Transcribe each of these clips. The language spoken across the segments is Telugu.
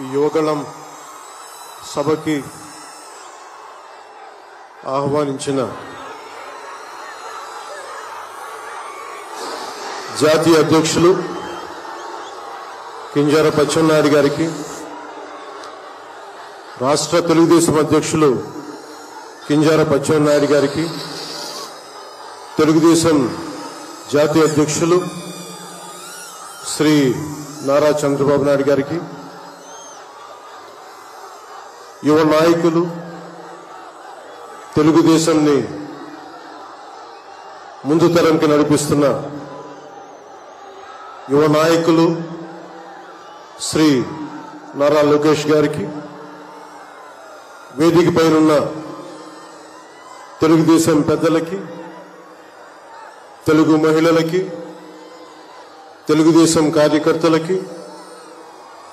ఈ యువగళం సభకి ఆహ్వానించిన జాతీయ అధ్యక్షులు కింజరాపు అచ్చెన్నాయుడు గారికి, రాష్ట్ర తెలుగుదేశం అధ్యక్షులు కింజరాపు అచ్చెన్నాయుడు గారికి, తెలుగుదేశం జాతీయ అధ్యక్షులు శ్రీ నారా చంద్రబాబు నాయుడు గారికి, యువ నాయకులు, తెలుగుదేశాన్ని ముందు తరంకి నడిపిస్తున్న యువ నాయకులు శ్రీ నారా లోకేష్ గారికి, వేదిక పైనున్న తెలుగుదేశం పెద్దలకి, తెలుగు మహిళలకి, తెలుగుదేశం కార్యకర్తలకి,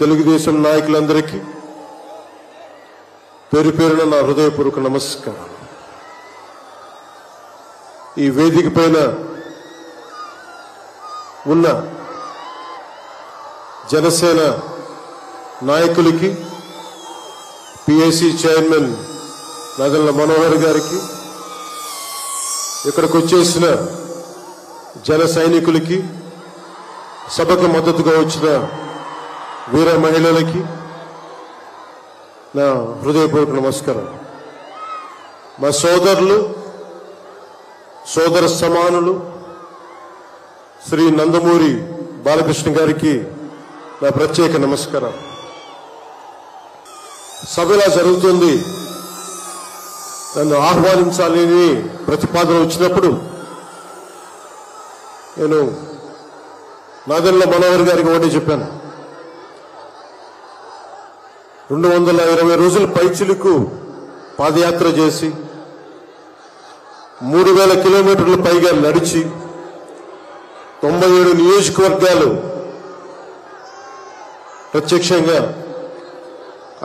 తెలుగుదేశం నాయకులందరికీ పేరు పేరున నా హృదయపూర్వక నమస్కారం. ఈ వేదిక పైన ఉన్న జనసేన నాయకులకి, పిఏసీ చైర్మన్ నాదెళ్ల మనోహర్ గారికి, ఇక్కడికి వచ్చేసిన జన సైనికులకి, సభకు మద్దతుగా వచ్చిన వీర మహిళలకి నా హృదయపూర్వక నమస్కారం. మా సోదరులు, సోదర సమానులు శ్రీ నందమూరి బాలకృష్ణ గారికి నా ప్రత్యేక నమస్కారం. సభ ఇలా జరుగుతుంది, నన్ను ఆహ్వానించాలని ప్రతిపాదన వచ్చినప్పుడు నేను నాదెళ్ల మనోహర్ గారికి ఒకటి చెప్పాను. 220 రోజుల పైచిలుకు పాదయాత్ర చేసి 3000 కిలోమీటర్ల పైగా నడిచి 97 నియోజకవర్గాలు ప్రత్యక్షంగా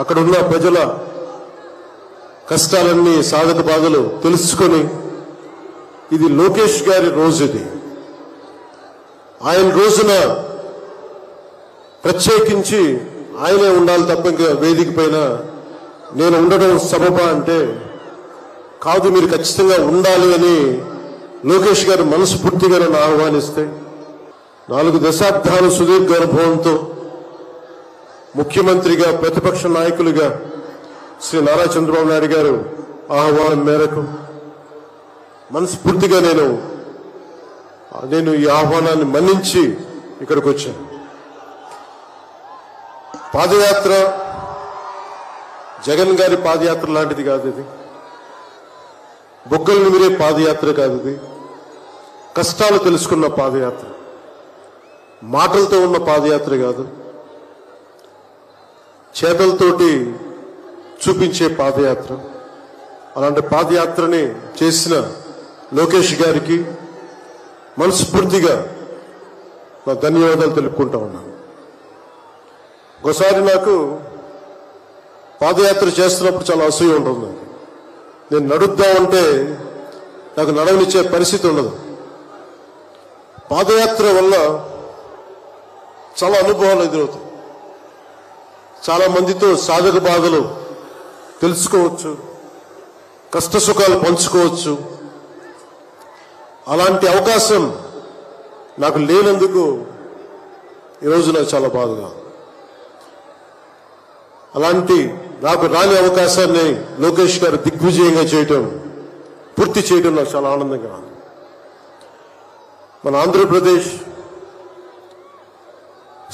అక్కడున్న ప్రజల కష్టాలన్నీ, సాధక బాధలు తెలుసుకొని, ఇది లోకేష్ గారి రోజు, ఇది ఆయన రోజున ప్రత్యేకించి ఆయనే ఉండాలి తప్ప ఇంకా వేదిక పైన నేను ఉండడం సబబా అంటే కాదు, మీరు ఖచ్చితంగా ఉండాలి అని లోకేష్ గారు మనస్ఫూర్తిగా నన్ను ఆహ్వానిస్తే 4 దశాబ్దాలు సుదీర్ఘ అనుభవంతో ముఖ్యమంత్రిగా, ప్రతిపక్ష నాయకులుగా శ్రీ నారా చంద్రబాబు నాయుడు గారు ఆహ్వానం మేరకు మనస్ఫూర్తిగా నేను ఈ ఆహ్వానాన్ని మన్నించి ఇక్కడికి వచ్చాను. పాదయాత్ర జగన్ గారి పాదయాత్ర లాంటిది కాదు, ఇది బొగ్గలు నిమిరే పాదయాత్ర కాదు, ఇది కష్టాలు తెలుసుకున్న పాదయాత్ర, మాటలతో ఉన్న పాదయాత్ర కాదు, చేతలతోటి చూపించే పాదయాత్ర. అలాంటి పాదయాత్రని చేసిన లోకేష్ గారికి మనస్ఫూర్తిగా నా ధన్యవాదాలు తెలుపుకుంటా ఉన్నాను. ఒకసారి నాకు పాదయాత్ర చేస్తున్నప్పుడు చాలా అసూయ ఉంటుంది. నేను నడుద్దామంటే నాకు నడవనిచ్చే పరిస్థితి ఉండదు. పాదయాత్ర వల్ల చాలా అనుభవాలు ఎదురవుతాయి. చాలా మందితో సాధక బాధలు తెలుసుకోవచ్చు, కష్ట సుఖాలు పంచుకోవచ్చు. అలాంటి అవకాశం నాకు లేనందుకు ఈరోజు నాకు చాలా బాధగా. అలాంటి నాకు రాని అవకాశాన్ని లోకేష్ గారు దిగ్విజయంగా చేయటం, పూర్తి చేయడం నాకు చాలా ఆనందంగా ఉంది. మన ఆంధ్రప్రదేశ్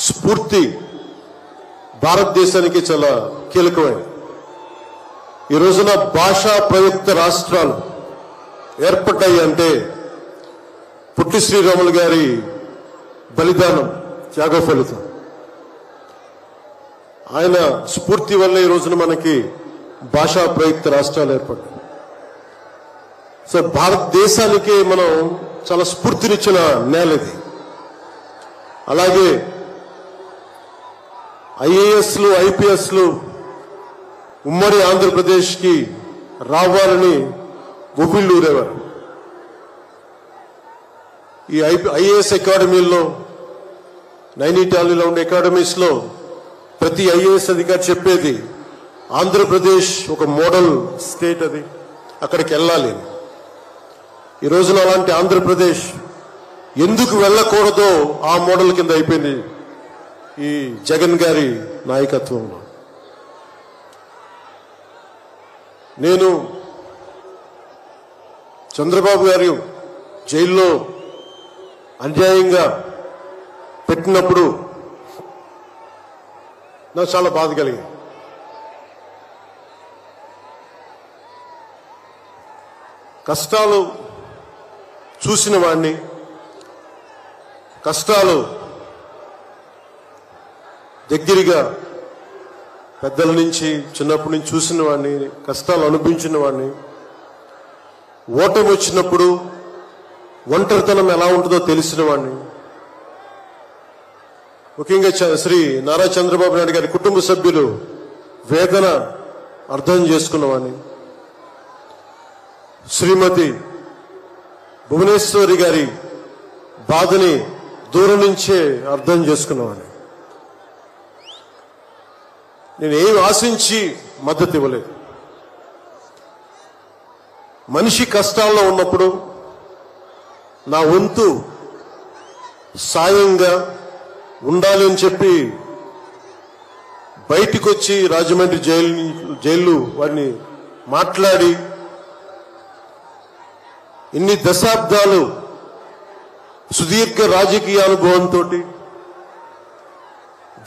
స్ఫూర్తి భారతదేశానికి చాలా కీలకమైనది. ఈ రోజున భాషా ప్రయుక్త రాష్ట్రాలు ఏర్పడ్డాయి అంటే పుట్టి శ్రీరాములు గారి బలిదానం, త్యాగ ఫలితం. ఆయన స్ఫూర్తి వల్ల ఈ రోజున మనకి భాషా ప్రయుక్త రాష్ట్రాలు ఏర్పడ్డాయి. సో భారతదేశానికి మనం చాలా స్ఫూర్తినిచ్చిన నేల ఇది. అలాగే ఐఏఎస్లు, ఐపీఎస్లు ఉమ్మడి ఆంధ్రప్రదేశ్కి రావాలని ఉవ్విళ్ళూరేవారు. ఈ ఐఏఎస్ అకాడమీల్లో, నైనిటాల్లో ఉండే అకాడమీస్లో ప్రతి ఐఏఎస్ అధికారి చెప్పేది ఆంధ్రప్రదేశ్ ఒక మోడల్ స్టేట్, అది అక్కడికి వెళ్ళాలి. ఈ రోజున అలాంటి ఆంధ్రప్రదేశ్ ఎందుకు వెళ్ళకూడదో ఆ మోడల్ కింద అయిపోయింది ఈ జగన్ గారి నాయకత్వంలో. నేను చంద్రబాబు గారు జైల్లో అన్యాయంగా పెట్టినప్పుడు నాకు చాలా బాధ కలిగింది. కష్టాలు చూసిన వాడిని, కష్టాలు దగ్గరగా పెద్దల నుంచి చిన్నప్పటి నుంచి చూసిన వాడిని, కష్టాలు అనుభవించిన వాడిని, ఓటమి వచ్చినప్పుడు ఒంటరితనం ఎలా ఉంటుందో తెలిసిన వాడిని, ముఖ్యంగా శ్రీ నారా చంద్రబాబు నాయుడు గారి కుటుంబ సభ్యులు వేదన అర్థం చేసుకున్నవాడిని, శ్రీమతి భువనేశ్వరి గారి బాధని దూరం నుంచే అర్థం చేసుకున్నవాడిని. నేను ఏం ఆశించి మద్దతు ఇవ్వలేదు. మనిషి కష్టాల్లో ఉన్నప్పుడు నా వంతు సాయంగా ఉండాలి అని చెప్పి బయటికి వచ్చి రాజమండ్రి జైలు వారిని మాట్లాడి ఇన్ని దశాబ్దాలు సుదీర్ఘ రాజకీయ అనుభవంతో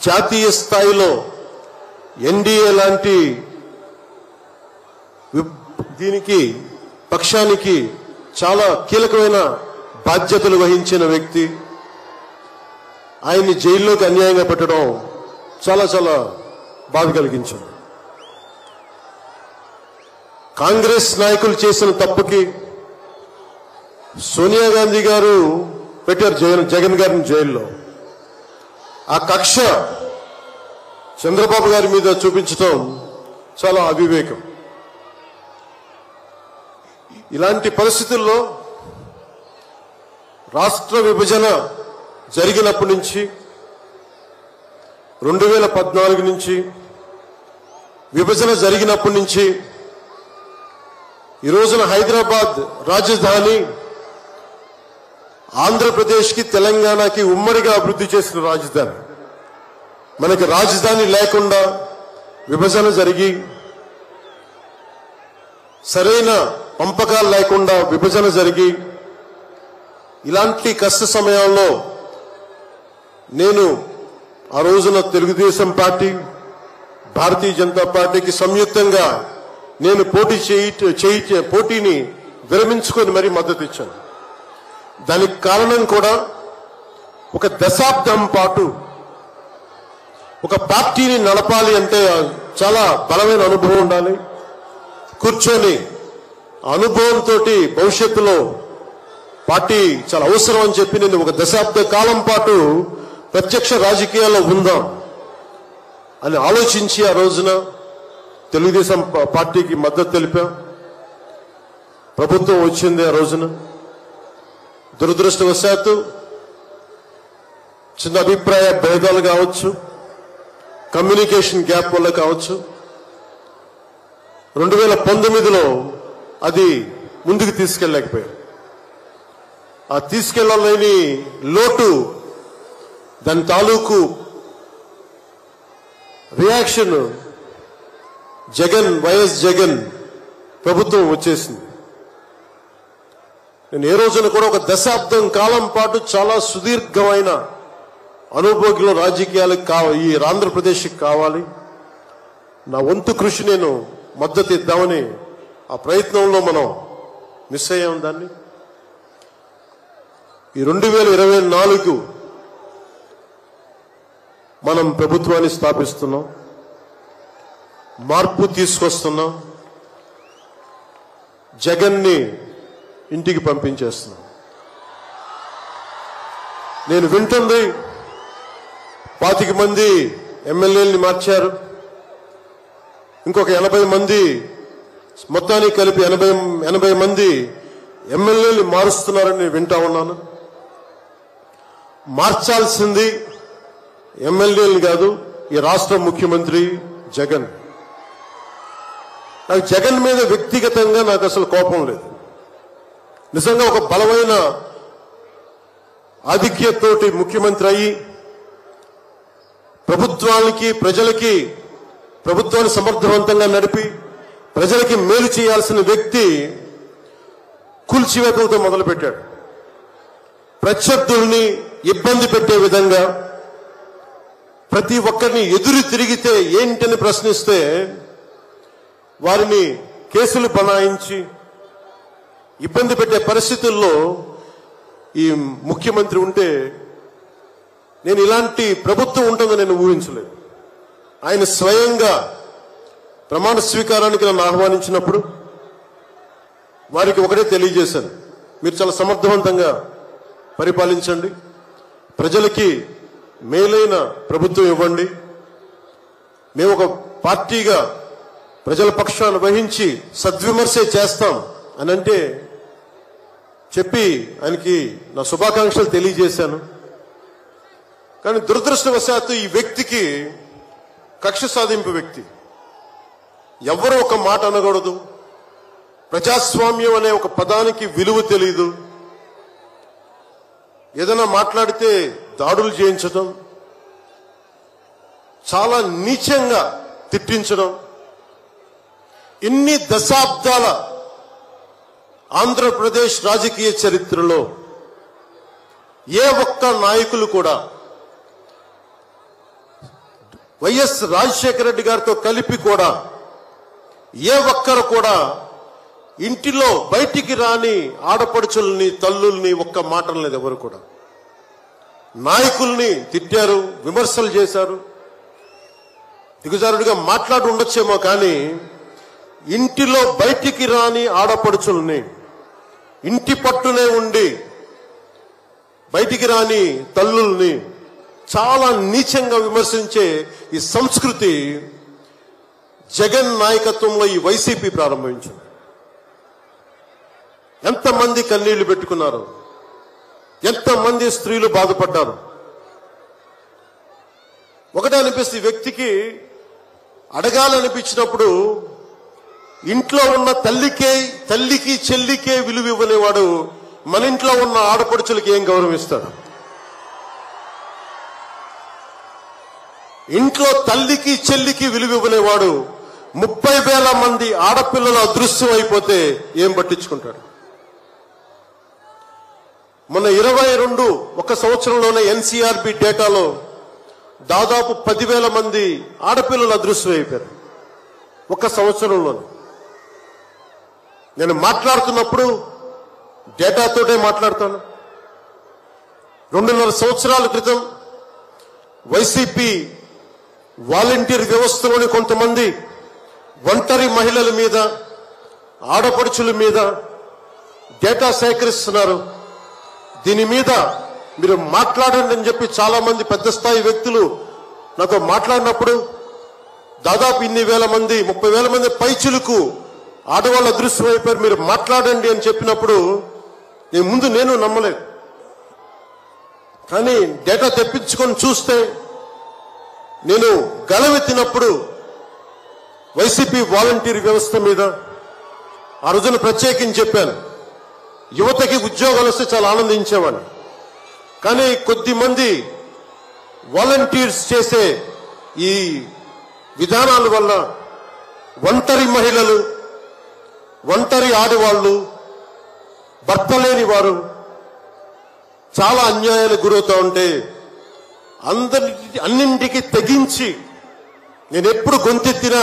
జాతీయ స్థాయిలో ఎన్డీఏ లాంటి దీనికి పక్షానికి చాలా కీలకమైన బాధ్యతలు వహించిన వ్యక్తి, ఆయన్ని జైల్లోకి అన్యాయంగా పెట్టడం చాలా చాలా బాధ కలిగించింది. కాంగ్రెస్ నాయకులు చేసిన తప్పుకి సోనియా గాంధీ గారు పెట్టారు జగన్ గారిని జైల్లో. ఆ కక్ష చంద్రబాబు గారి మీద చూపించడం చాలా అవివేకం. ఇలాంటి పరిస్థితుల్లో రాష్ట్ర విభజన జరిగినప్పటి నుంచి 2014 నుంచి విభజన జరిగినప్పటి నుంచి ఈ రోజున హైదరాబాద్ రాజధాని ఆంధ్రప్రదేశ్కి తెలంగాణకి ఉమ్మడిగా అభివృద్ధి చేసిన రాజధాని. మనకి రాజధాని లేకుండా విభజన జరిగి సరైన పంపకాలు లేకుండా విభజన జరిగి ఇలాంటి కష్ట సమయాల్లో నేను ఆ రోజున తెలుగుదేశం పార్టీ, భారతీయ జనతా పార్టీకి సంయుక్తంగా నేను పోటీని విరమించుకొని మరీ మద్దతు ఇచ్చాను. దానికి కారణం కూడా ఒక దశాబ్దం పాటు ఒక పార్టీని నడపాలి అంటే చాలా బలమైన అనుభవం ఉండాలి. కూర్చొని అనుభవంతో భవిష్యత్తులో పార్టీ చాలా అవసరం అని చెప్పి నేను ఒక దశాబ్ద కాలం పాటు ప్రత్యక్ష రాజకీయాల్లో ఉందాం అని ఆలోచించి ఆ రోజున తెలుగుదేశం పార్టీకి మద్దతు తెలిపాం. ప్రభుత్వం వచ్చింది ఆ రోజున. దురదృష్టవశాత్తు చిన్న అభిప్రాయ భేదాలు కావచ్చు, కమ్యూనికేషన్ గ్యాప్ వల్ల కావచ్చు 2019లో అది ముందుకు తీసుకెళ్ళలేకపోయాం. ఆ తీసుకెళ్లలేని లోటు, దాని తాలూకు రియాక్షన్ వైఎస్ జగన్ ప్రభుత్వం వచ్చేసింది. నేను ఏ రోజున కూడా ఒక దశాబ్దం కాలం పాటు చాలా సుదీర్ఘమైన అనుభోగిలో రాజకీయాలకు ఈ ఆంధ్రప్రదేశ్కి కావాలి, నా వంతు కృషి నేను మద్దతు ఇద్దామని ఆ ప్రయత్నంలో మనం మిస్ అయ్యాం. దాన్ని ఈ 2024 మనం ప్రభుత్వాన్ని స్థాపిస్తున్నాం, మార్పు తీసుకొస్తున్నాం, జగన్ని ఇంటికి పంపించేస్తున్నాం. నేను వింటుంది 25 మంది ఎమ్మెల్యేలని మార్చారు, ఇంకొక 80 మంది, మొత్తానికి కలిపి 80 మంది ఎమ్మెల్యేలు మారుస్తున్నారని వింటా ఉన్నాను. మార్చాల్సింది ఎమ్మెల్యేలు కాదు, ఈ రాష్ట్ర ముఖ్యమంత్రి జగన్. నాకు జగన్ మీద వ్యక్తిగతంగా నాకు అసలు కోపం లేదు. నిజంగా ఒక బలమైన ఆధిక్యతతోటి ముఖ్యమంత్రి అయ్యి ప్రభుత్వాన్ని సమర్థవంతంగా నడిపి ప్రజలకి మేలు చేయాల్సిన వ్యక్తి కూల్చివేతలతో మొదలుపెట్టాడు. ప్రత్యర్థుల్ని ఇబ్బంది పెట్టే విధంగా ప్రతి ఒక్కరిని ఎదురు తిరిగితే ఏంటని ప్రశ్నిస్తే వారిని కేసులు బనాయించి ఇబ్బంది పెట్టే పరిస్థితుల్లో ఈ ముఖ్యమంత్రి ఉంటే నేను ఇలాంటి ప్రభుత్వం ఉంటుందని నేను ఊహించలేదు. ఆయన స్వయంగా ప్రమాణ స్వీకారానికి నన్ను ఆహ్వానించినప్పుడు వారికి ఒకటే తెలియజేశాను, మీరు చాలా సమర్థవంతంగా పరిపాలించండి, ప్రజలకి మేలైన ప్రభుత్వం ఇవ్వండి, మేము ఒక పార్టీగా ప్రజల పక్షాన్ని వహించి సద్విమర్శ చేస్తాం అని అంటే చెప్పి ఆయనకి నా శుభాకాంక్షలు తెలియజేశాను. కానీ దురదృష్టవశాత్తు ఈ వ్యక్తికి కక్ష సాధింపు వ్యక్తి, ఎవరు ఒక మాట అనకూడదు, ప్రజాస్వామ్యం అనే ఒక పదానికి విలువ తెలియదు, ఏదైనా మాట్లాడితే దాడులు చేయించడం, చాలా నీచంగా తిట్టించడం, ఇన్ని దశాబ్దాల ఆంధ్రప్రదేశ్ రాజకీయ చరిత్రలో ఏ ఒక్క నాయకులు కూడా వైఎస్ రాజశేఖర రెడ్డి గారితో కలిపి కూడా ఏ ఒక్కరు కూడా ఇంటిలో బయటికి రాని ఆడపడుచుల్ని తల్లుల్ని ఒక్క మాట లేదు. ఎవరు కూడా నాయకుల్ని తిట్టారు, విమర్శలు చేశారు, దిగజారుడిగా మాట్లాడి ఉండొచ్చేమో కానీ ఇంటిలో బయటికి రాని ఆడపడుచుల్ని, ఇంటి పట్టునే ఉండి బయటికి రాని తల్లుల్ని చాలా నీచంగా విమర్శించే ఈ సంస్కృతి జగన్ నాయకత్వంలో ఈ వైసీపీ ప్రారంభించింది. ఎంతమంది కన్నీళ్లు పెట్టుకున్నారు, ఎంతమంది స్త్రీలు బాధపడ్డారు. ఒకటే అనిపిస్తుంది, వ్యక్తికి అడగాలనిపించినప్పుడు ఇంట్లో ఉన్న తల్లికి చెల్లికే విలువ ఇవ్వనేవాడు మన ఇంట్లో ఉన్న ఆడపడుచులకి ఏం గౌరవిస్తాడు? ఇంట్లో తల్లికి చెల్లికి విలువ ఇవ్వనేవాడు 30,000 మంది ఆడపిల్లలు అదృశ్యం అయిపోతే ఏం పట్టించుకుంటాడు? మొన్న 22 ఒక సంవత్సరంలోనే ఎన్సీఆర్బీ డేటాలో దాదాపు 10,000 మంది ఆడపిల్లలు అదృశ్యం అయిపోయారు ఒక సంవత్సరంలోనే. నేను మాట్లాడుతున్నప్పుడు డేటాతోటే మాట్లాడతాను. 2.5 సంవత్సరాల క్రితం వైసీపీ వాలంటీర్ వ్యవస్థలోని కొంతమంది ఒంటరి మహిళల మీద, ఆడపడుచుల మీద డేటా సేకరిస్తున్నారు. దీని మీద మీరు మాట్లాడండి అని చెప్పి చాలా మంది పెద్ద స్థాయి వ్యక్తులు నాతో మాట్లాడినప్పుడు దాదాపు ఇన్ని వేల మంది, 30,000 మంది పైచులకు ఆడవాళ్ళు అదృశ్యం అయిపోయారు, మీరు మాట్లాడండి అని చెప్పినప్పుడు నేను నమ్మలేదు. కానీ డేటా తెప్పించుకొని చూస్తే నేను గలవెత్తినప్పుడు వైసీపీ వాలంటీర్ వ్యవస్థ మీద ఆ రోజున ప్రత్యేకించి చెప్పాను, యువతకి ఉద్యోగాలు వస్తే చాలా ఆనందించేవాడిని. కానీ కొద్దిమంది వాలంటీర్స్ చేసే ఈ విధానాల వల్ల ఒంటరి మహిళలు, ఒంటరి ఆడవాళ్ళు, భర్త లేని వారు చాలా అన్యాయాలకు గురవుతూ ఉంటే అన్నింటికి తెగించి నేను ఎప్పుడు గొంతెత్తినా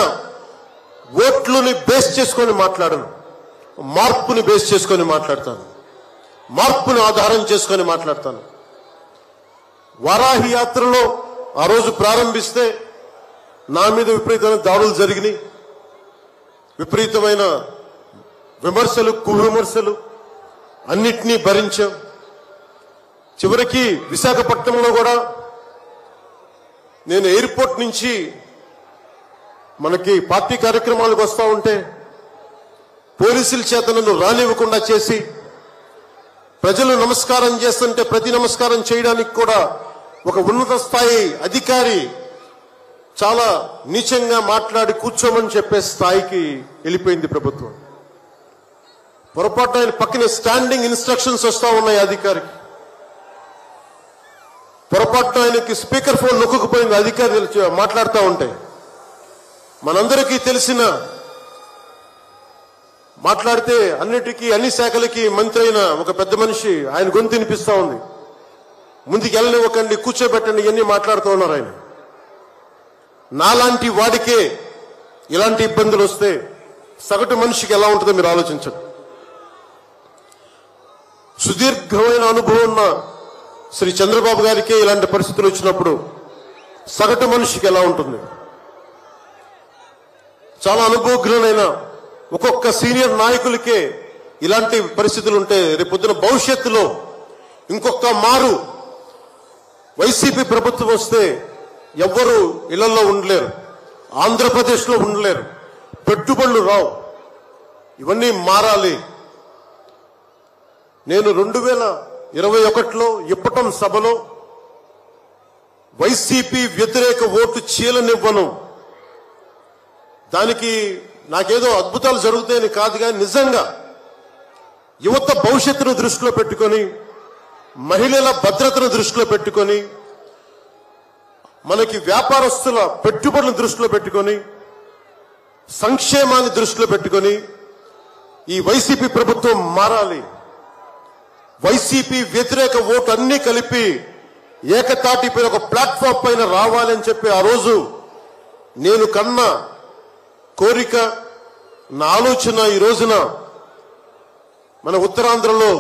ఓట్లని బేస్ చేసుకొని మాట్లాడను, మార్పుని బేస్ చేసుకొని మాట్లాడతాను, మార్పుని ఆధారం చేసుకొని మాట్లాడతాను. వారాహి యాత్రలో ఆ రోజు ప్రారంభిస్తే నా మీద విపరీతమైన దాడులు జరిగినాయి, విపరీతమైన విమర్శలు, కువిమర్శలు అన్నిటినీ భరించాం. చివరికి విశాఖపట్నంలో కూడా నేను ఎయిర్పోర్ట్ నుంచి మనకి పార్టీ కార్యక్రమాలకు వస్తూ ఉంటే పోలీసుల చేత నన్ను రానివ్వకుండా చేసి, ప్రజలు నమస్కారం చేస్తుంటే ప్రతి నమస్కారం చేయడానికి కూడా ఒక ఉన్నత స్థాయి అధికారి చాలా నీచంగా మాట్లాడి కూర్చోమని చెప్పే స్థాయికి వెళ్ళిపోయింది ప్రభుత్వం. పొరపాటు ఆయన పక్కనే స్టాండింగ్ ఇన్స్ట్రక్షన్స్ వస్తా ఉన్నాయి అధికారికి. పొరపాటు ఆయనకి స్పీకర్ ఫోన్ నొక్కుకుపోయింది అధికారులు మాట్లాడుతూ ఉంటాయి. మనందరికీ తెలిసిన మాట్లాడితే అన్నిటికీ అన్ని శాఖలకి మంత్రి అయిన ఒక పెద్ద మనిషి ఆయన గొంతు వినిపిస్తా ఉంది. ముందుకు వెళ్ళనివ్వకండి, కూర్చోబెట్టండి, ఇవన్నీ మాట్లాడుతూ ఉన్నారు ఆయన. నాలాంటి వాడికే ఇలాంటి ఇబ్బందులు వస్తే సగటు మనిషికి ఎలా ఉంటుందో మీరు ఆలోచించండి. సుదీర్ఘమైన అనుభవం ఉన్న శ్రీ చంద్రబాబు గారికే ఇలాంటి పరిస్థితులు వచ్చినప్పుడు సగటు మనిషికి ఎలా ఉంటుంది? చాలా అనుభవజ్ఞులైన ఒక్కొక్క సీనియర్ నాయకులకే ఇలాంటి పరిస్థితులు ఉంటే రేపొద్దున భవిష్యత్తులో ఇంకొక మారు వైసీపీ ప్రభుత్వం వస్తే ఎవ్వరూ ఇళ్లలో ఉండలేరు, ఆంధ్రప్రదేశ్లో ఉండలేరు, పెట్టుబడులు రావు. ఇవన్నీ మారాలి. నేను 2021లో ఇప్పటం సభలో వైసీపీ వ్యతిరేక ఓటు చీలనివ్వను. దానికి నాకేదో అద్భుతాలు జరుగుతాయని కాదు, కానీ నిజంగా యువత భవిష్యత్తును దృష్టిలో పెట్టుకొని, మహిళల భద్రతను దృష్టిలో పెట్టుకొని, మనకి వ్యాపారస్తుల పెట్టుబడులను దృష్టిలో పెట్టుకొని, సంక్షేమాన్ని దృష్టిలో పెట్టుకొని ఈ వైసీపీ ప్రభుత్వం మారాలి. వైసీపీ వ్యతిరేక ఓటు అన్ని కలిపి ఏకతాటిపై ఒక ప్లాట్ఫామ్ పైన రావాలని చెప్పి ఆ రోజు నేను కన్నా కోరిక, నా ఆలోచన ఈ రోజున మన ఉత్తరాంధ్రలో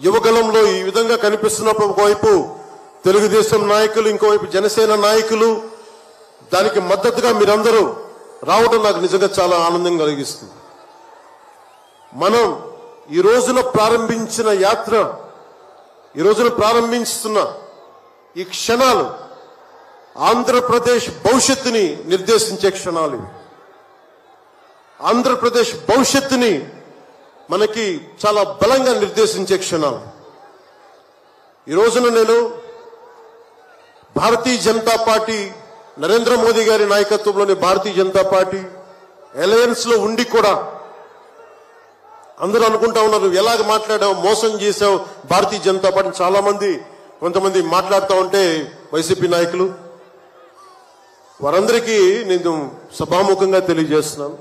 యువగలంలో ఈ విధంగా కనిపిస్తున్నప్పుడు ఒకవైపు తెలుగుదేశం నాయకులు, ఇంకోవైపు జనసేన నాయకులు, దానికి మద్దతుగా మీరందరూ రావడం నాకు నిజంగా చాలా ఆనందం కలిగిస్తుంది. మనం ఈ రోజున ప్రారంభించిన యాత్ర, ఈ రోజున ప్రారంభిస్తున్న ఈ క్షణాలు ఆంధ్రప్రదేశ్ భవిష్యత్తుని నిర్దేశించే క్షణాలు. ఆంధ్రప్రదేశ్ భవిష్యత్తుని మనకి చాలా బలంగా నిర్దేశించే క్షణాలు. ఈ రోజున నేను భారతీయ జనతా పార్టీ, నరేంద్ర మోదీ గారి నాయకత్వంలోని భారతీయ జనతా పార్టీ అలయన్స్ లో ఉండి కూడా అందరూ అనుకుంటా ఉన్నారు, ఎలాగ మాట్లాడావు, మోసం చేశావు భారతీయ జనతా పార్టీ. చాలా మంది కొంతమంది మాట్లాడుతూ ఉంటే వైసీపీ నాయకులు, వారందరికీ నేను సభాముఖంగా తెలియజేస్తున్నాను,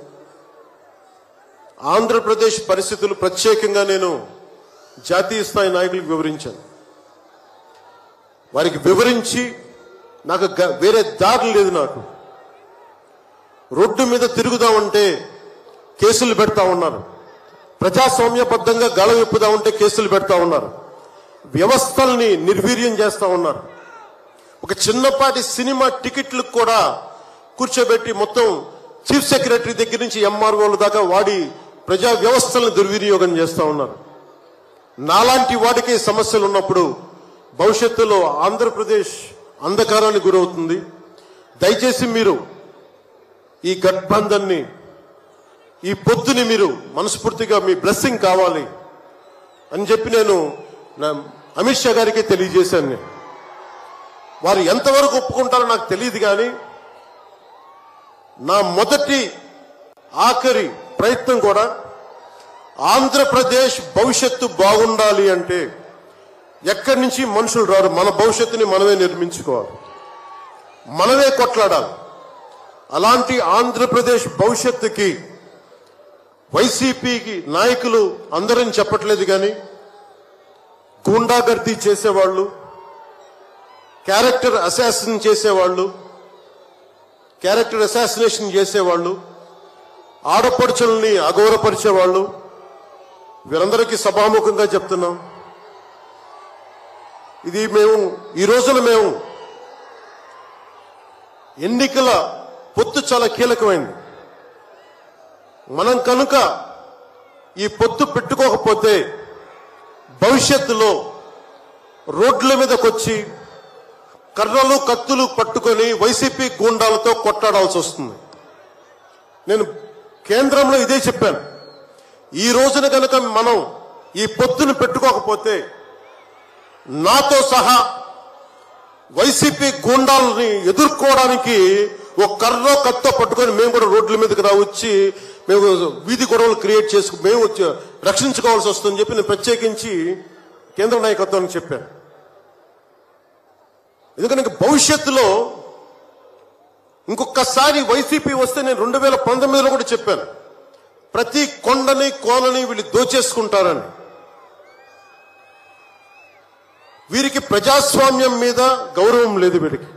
ఆంధ్రప్రదేశ్ పరిస్థితులు ప్రత్యేకంగా నేను జాతీయ స్థాయి నాయకులకు వివరించాను. వారికి వివరించి నాకు వేరే దారి లేదు. నాకు రోడ్డు మీద తిరుగుదామంటే కేసులు పెడతా ఉన్నారు, ప్రజాస్వామ్యబద్ధంగా గళం విప్పుదా ఉంటే కేసులు పెడతా ఉన్నారు, వ్యవస్థల్ని నిర్వీర్యం చేస్తా ఉన్నారు. ఒక చిన్నపాటి సినిమా టికెట్లకు కూడా కూర్చోబెట్టి మొత్తం చీఫ్ సెక్రటరీ దగ్గర నుంచి ఎంఆర్ఓల దాకా వాడి ప్రజా వ్యవస్థలను దుర్వినియోగం చేస్తా ఉన్నారు. నాలాంటి వాడికి సమస్యలు ఉన్నప్పుడు భవిష్యత్తులో ఆంధ్రప్రదేశ్ అంధకారానికి గురవుతుంది. దయచేసి మీరు ఈ గఠబంధన్ని, ఈ పొత్తుని మీరు మనస్ఫూర్తిగా మీ బ్లెస్సింగ్ కావాలి అని చెప్పి నేను అమిత్ షా గారికి తెలియజేశాను. వారు ఎంతవరకు ఒప్పుకుంటారో నాకు తెలియదు, కానీ నా మొదటి ఆఖరి ప్రయత్నం కూడా ఆంధ్రప్రదేశ్ భవిష్యత్తు బాగుండాలి అంటే ఎక్కడి నుంచి మనుషులు రారు, మన భవిష్యత్తుని మనమే నిర్మించుకోవాలి, మనమే కొట్లాడాలి. అలాంటి ఆంధ్రప్రదేశ్ భవిష్యత్తుకి వైసీపీకి నాయకులు అందరని చెప్పట్లేదు, కానీ గూండాగర్దీ చేసేవాళ్ళు, క్యారెక్టర్ అసాసినేషన్ చేసేవాళ్ళు, ఆడపడుచుల్ని అగౌరవపరిచేవాళ్ళు, వీరందరికీ సభాముఖంగా చెప్తున్నాం, ఇది ఈ రోజున మేము ఎన్నికల పొత్తు చాలా కీలకమైంది. మనం కనుక ఈ పొత్తు పెట్టుకోకపోతే భవిష్యత్తులో రోడ్ల మీదకొచ్చి కర్రలు కత్తులు పట్టుకొని వైసీపీ గూండాలతో కొట్లాడాల్సి వస్తుంది. నేను కేంద్రంలో ఇదే చెప్పాను. ఈ రోజున కనుక మనం ఈ పొత్తును పెట్టుకోకపోతే నాతో సహా వైసీపీ గూండాలని ఎదుర్కోవడానికి ఒక కర్రో కత్తో పట్టుకొని మేము కూడా రోడ్ల మీదకి వచ్చి మేము వీధి గొడవలు క్రియేట్ చేసుకు మేము రక్షించుకోవాల్సి వస్తుందని చెప్పి నేను ప్రత్యేకించి కేంద్ర నాయకత్వానికి చెప్పాను. ఎందుకంటే భవిష్యత్తులో ఇంకొకసారి వైసీపీ వస్తే నేను 2019లో కూడా చెప్పాను, ప్రతి కొండని కోనని వీళ్ళు దోచేసుకుంటారని. వీరికి ప్రజాస్వామ్యం మీద గౌరవం లేదు వీరికి.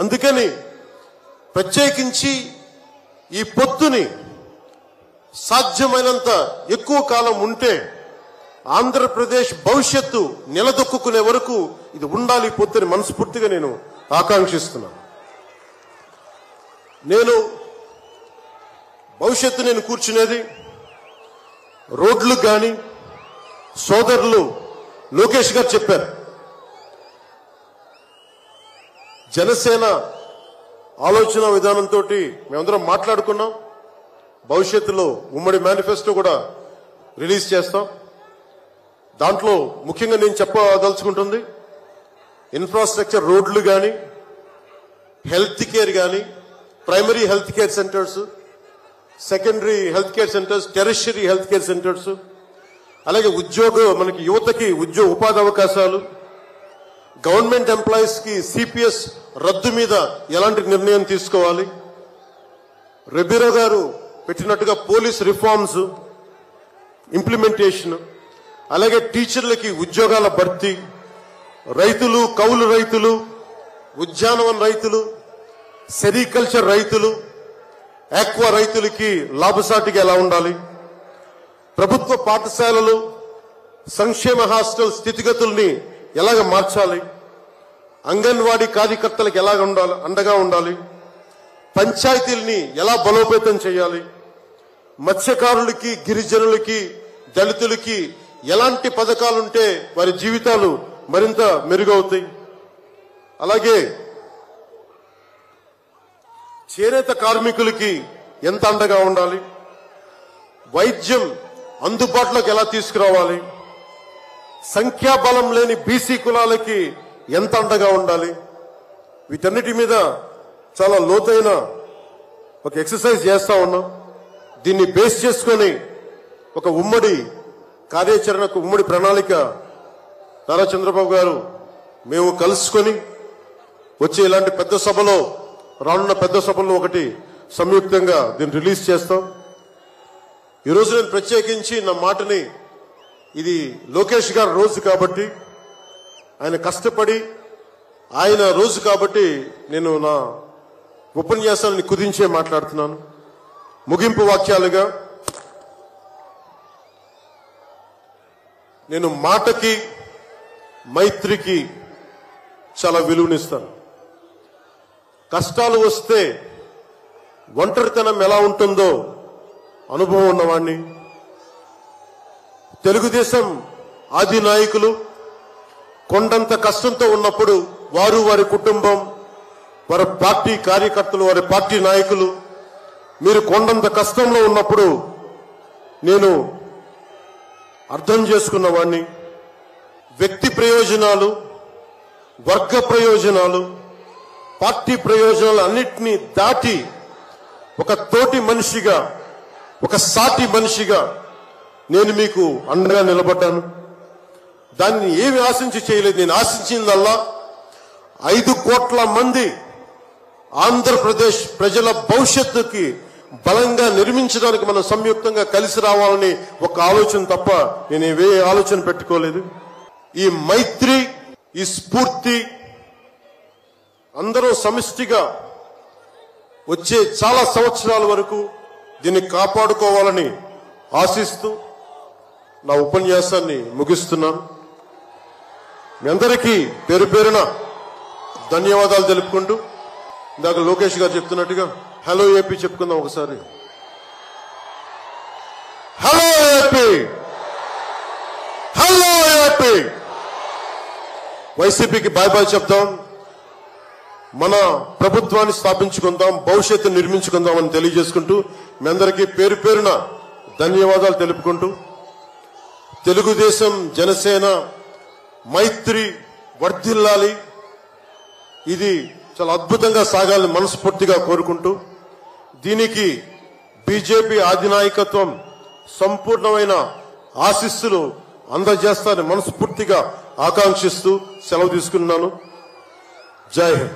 అందుకని ప్రత్యేకించి ఈ పొత్తుని సాధ్యమైనంత ఎక్కువ కాలం ఉంటే ఆంధ్రప్రదేశ్ భవిష్యత్తు నిలదొక్కునే వరకు ఇది ఉండాలి పొత్తుని మనస్ఫూర్తిగా నేను ఆకాంక్షిస్తున్నాను. నేను భవిష్యత్తు నేను కూర్చునేది రోడ్లు కానీ సోదరులు లోకేష్ గారు చెప్పారు, జనసేన ఆలోచన విధానంతో మేమందరం మాట్లాడుకున్నాం. భవిష్యత్తులో ఉమ్మడి మేనిఫెస్టో కూడా రిలీజ్ చేస్తాం. దాంట్లో ముఖ్యంగా నేను చెప్పదలుచుకుంటుంది ఇన్ఫ్రాస్ట్రక్చర్, రోడ్లు కానీ, హెల్త్ కేర్ కానీ, primary health care centres, secondary health care centres, tertiary health care centres, అలాగే మనకి యువతకి ఉపాధి అవకాశాలు, గవర్నమెంట్ ఎంప్లాయీస్ కి సిపిఎస్ రద్దు మీద ఎలాంటి నిర్ణయం తీసుకోవాలి, రెబీరో గారు పెట్టినట్టుగా పోలీస్ రిఫార్మ్స్ ఇంప్లిమెంటేషన్, అలాగే టీచర్లకి ఉద్యోగాల భర్తీ, రైతులు, కౌలు రైతులు, ఉద్యానవన రైతులు, సెరికల్చర్ రైతులు, ఆక్వా రైతులకి లాభసాటిగా ఎలా ఉండాలి, ప్రభుత్వ పాఠశాలలు, సంక్షేమ హాస్టల్ స్థితిగతుల్ని ఎలాగ మార్చాలి, అంగన్వాడీ కార్యకర్తలకు ఎలాగ అండగా ఉండాలి, పంచాయతీల్ని ఎలా బలోపేతం చేయాలి, మత్స్యకారులకి, గిరిజనులకి, దళితులకి ఎలాంటి పథకాలుంటే వారి జీవితాలు మరింత మెరుగవుతాయి, అలాగే చేనేత కార్మికులకి ఎంత అండగా ఉండాలి, వైద్యం అందుబాటులోకి ఎలా తీసుకురావాలి, సంఖ్యాబలం లేని బీసీ కులాలకి ఎంత అండగా ఉండాలి, వీటన్నిటి మీద చాలా లోతైన ఒక ఎక్సర్సైజ్ చేస్తా ఉన్నాం. దీన్ని బేస్ చేసుకొని ఒక ఉమ్మడి కార్యాచరణకు, ఉమ్మడి ప్రణాళిక నారా చంద్రబాబు గారు మేము కలుసుకొని వచ్చే ఇలాంటి పెద్ద సభలో, రానున్న పెద్ద సభల్లో ఒకటి సంయుక్తంగా దీన్ని రిలీజ్ చేస్తాం. ఈరోజు నేను ప్రత్యేకించి నా మాటని, ఇది లోకేష్ గారి రోజు కాబట్టి, ఆయన కష్టపడి ఆయన రోజు కాబట్టి నేను నా ఉపన్యాసాన్ని కుదించే మాట్లాడుతున్నాను. ముగింపు వాక్యాలుగా నేను మాటకి, మైత్రికి చాలా విలువనిస్తాను. కష్టాలు వస్తే ఒంటరితనం ఎలా ఉంటుందో అనుభవం ఉన్నవాణ్ణి. తెలుగుదేశం ఆది నాయకులు కొండంత కష్టంతో ఉన్నప్పుడు వారు, వారి కుటుంబం, వారి పార్టీ కార్యకర్తలు, వారి పార్టీ నాయకులు మీరు కొండంత కష్టంలో ఉన్నప్పుడు నేను అర్థం చేసుకున్నవాణ్ణి. వ్యక్తి ప్రయోజనాలు, వర్గ ప్రయోజనాలు, పార్టీ ప్రయోజనాలు అన్నిటినీ దాటి ఒక తోటి మనిషిగా, ఒక సాటి మనిషిగా నేను మీకు అండగా నిలబడ్డాను. దాన్ని ఏమి ఆశించి చేయలేదు. నేను ఆశించిందల్లా 5 కోట్ల మంది ఆంధ్రప్రదేశ్ ప్రజల భవిష్యత్తుకి బలంగా నిర్మించడానికి మనం సంయుక్తంగా కలిసి రావాలని ఒక ఆలోచన తప్ప నేను ఏ ఆలోచన పెట్టుకోలేదు. ఈ మైత్రి, ఈ స్ఫూర్తి అందరూ సమిష్టిగా వచ్చే చాలా సంవత్సరాల వరకు దీన్ని కాపాడుకోవాలని ఆశిస్తూ నా ఉపన్యాసాన్ని ముగిస్తున్నాను. మీ అందరికీ పేరు పేరున ధన్యవాదాలు తెలుపుకుంటూ, ఇందాక లోకేష్ గారు చెప్తున్నట్టుగా హలో ఏపీ చెప్పుకుందాం ఒకసారి. Hello AP, hello AP. వైసీపీకి బాయ్ బాయ్ చెప్తాం, మన ప్రభుత్వాన్ని స్థాపించుకుందాం, భవిష్యత్తు నిర్మించుకుందాం అని తెలియజేసుకుంటూ మీ అందరికీ పేరు పేరున ధన్యవాదాలు తెలుపుకుంటూ, తెలుగుదేశం జనసేన మైత్రి వర్ధిల్లాలి. ఇది చాలా అద్భుతంగా సాగాలని మనస్ఫూర్తిగా కోరుకుంటూ దీనికి బీజేపీ అధినాయకత్వం సంపూర్ణమైన ఆశీస్సులు అందజేస్తారని మనస్ఫూర్తిగా ఆకాంక్షిస్తూ సెలవు తీసుకున్నాను. జై హింద్.